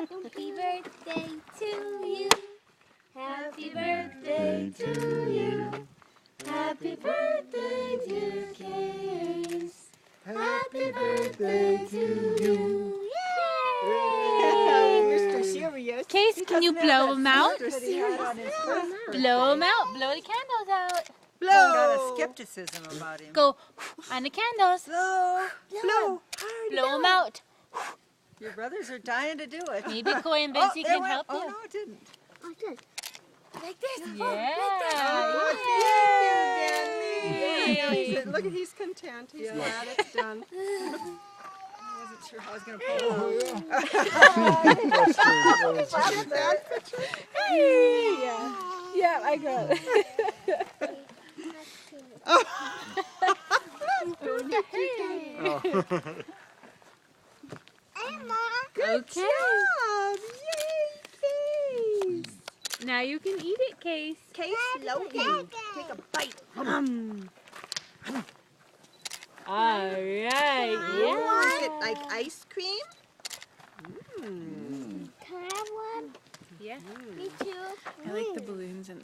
Happy birthday to you. Happy birthday to you. Happy birthday, dear Case. Happy birthday to you. Yay! Mr. Serious. Case, can you blow them out? That he had on his first birthday. Blow them out. Blow the candles out. Blow. Got a skepticism about him. Go on the candles. Blow. Blow. Hard. Blow them out. Your brothers are dying to do it. Maybe Coy and Vincy there can went- help Oh, you. no, it didn't. Like this. Like this. Yeah. Yay. Look at he's content. He's glad it's done. I wasn't sure how I was going to pull it off. Yeah, I got it. Okay. Job. Yay, Case. Now you can eat it, Case. Case Loki. Take a bite. All right. Yeah. Is it like ice cream? Can I have one? Yeah. Me too. I like the balloons and